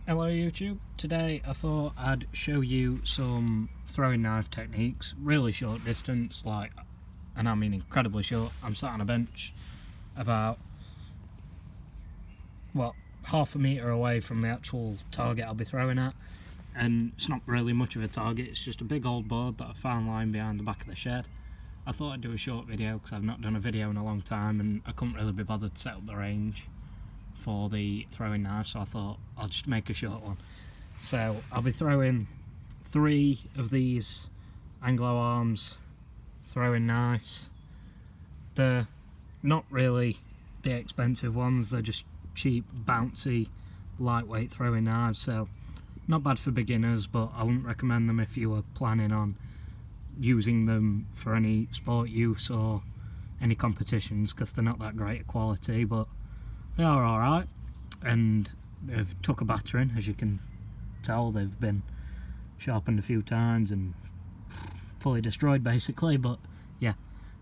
Hello YouTube, today I thought I'd show you some throwing knife techniques, really short distance, and I mean incredibly short. I'm sat on a bench about, half a metre away from the actual target I'll be throwing at, and it's not really much of a target, it's just a big old board that I found lying behind the back of the shed. I thought I'd do a short video because I've not done a video in a long time and I couldn't really be bothered to set up the range for the throwing knife, so I thought I'll just make a short one. So I'll be throwing 3 of these Anglo Arms throwing knives. They're not really the expensive ones, they're just cheap, bouncy, lightweight throwing knives, so not bad for beginners, but I wouldn't recommend them if you were planning on using them for any sport use or any competitions, because they're not that great a quality, but they are alright, and they've took a battering. As you can tell, they've been sharpened a few times and fully destroyed basically, but yeah,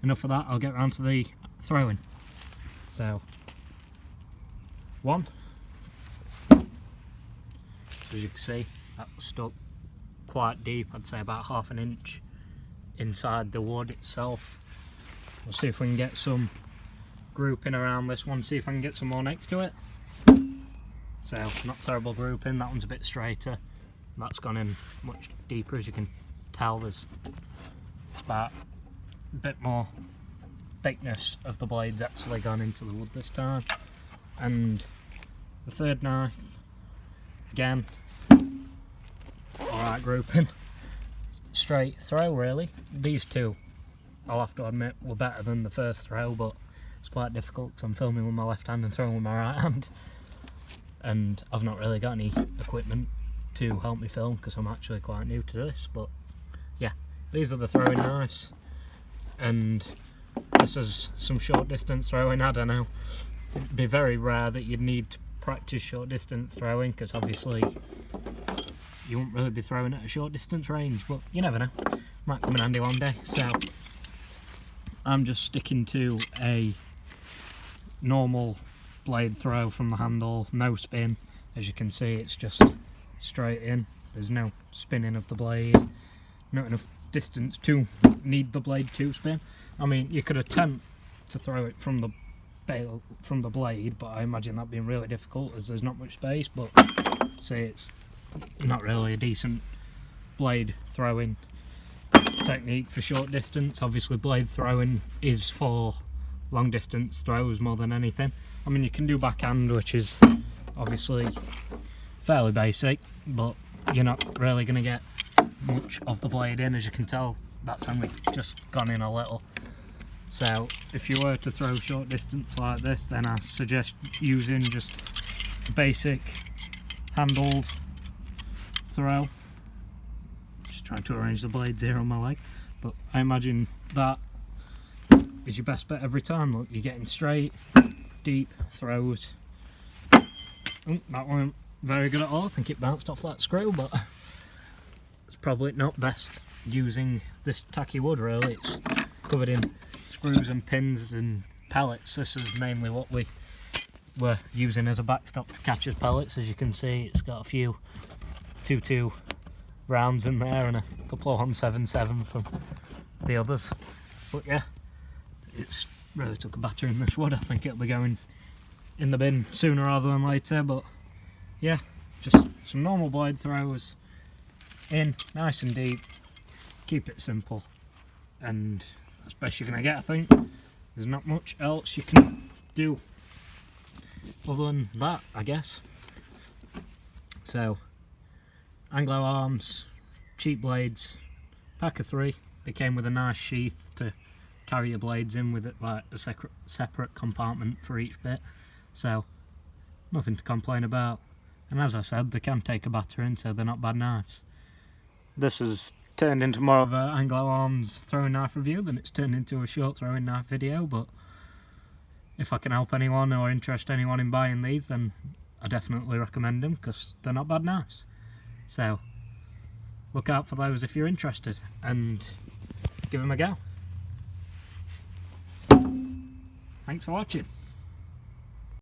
enough of that. I'll get around to the throwing. So, 1. So as you can see, that's stuck quite deep, I'd say about half an inch inside the wood itself. We'll see if we can get some grouping around this one, see if I can get some more next to it. So, not terrible grouping, that one's a bit straighter. That's gone in much deeper, as you can tell. It's about a bit more thickness of the blades actually gone into the wood this time. And the third knife, again, alright grouping. Straight throw really. These two, I'll have to admit, were better than the first throw, but it's quite difficult because I'm filming with my left hand and throwing with my right hand, and I've not really got any equipment to help me film because I'm actually quite new to this. But yeah, these are the throwing knives, and this is some short distance throwing. I don't know, it'd be very rare that you'd need to practice short distance throwing because obviously you won't really be throwing at a short distance range, but you never know, might come in handy one day. So I'm just sticking to a normal blade throw from the handle, no spin. As you can see, it's just straight in, there's no spinning of the blade, not enough distance to need the blade to spin. I mean, you could attempt to throw it from the blade, but I imagine that being really difficult as there's not much space. But say it's not really a decent blade throwing technique for short distance. Obviously blade throwing is for long distance throws more than anything. I mean, you can do backhand, which is obviously fairly basic, but you're not really going to get much of the blade in. As you can tell, that's only just gone in a little. So if you were to throw short distance like this, then I suggest using just a basic handled throw. Just trying to arrange the blades here on my leg, but I imagine that is your best bet every time. Look, you're getting straight, deep throws. Oh, that weren't very good at all. I think it bounced off that screw, but it's probably not best using this tacky wood really. It's covered in screws and pins and pellets. This is mainly what we were using as a backstop to catch as pellets. As you can see, it's got a few 2.2 rounds in there and a couple of 177 from the others. But yeah, it's really took a battering this wood. I think it'll be going in the bin sooner rather than later. But yeah, just some normal blade throws in, nice and deep. Keep it simple, and that's best you're gonna get. I think there's not much else you can do other than that, I guess. So, Anglo Arms, cheap blades, pack of 3. They came with a nice sheath to carry your blades in with it, like a separate compartment for each bit. So, nothing to complain about. And as I said, they can take a battering, so they're not bad knives. This has turned into more of an Anglo Arms throwing knife review than it's turned into a short throwing knife video, but if I can help anyone or interest anyone in buying these, then I definitely recommend them because they're not bad knives. So look out for those if you're interested and give them a go. Thanks for watching.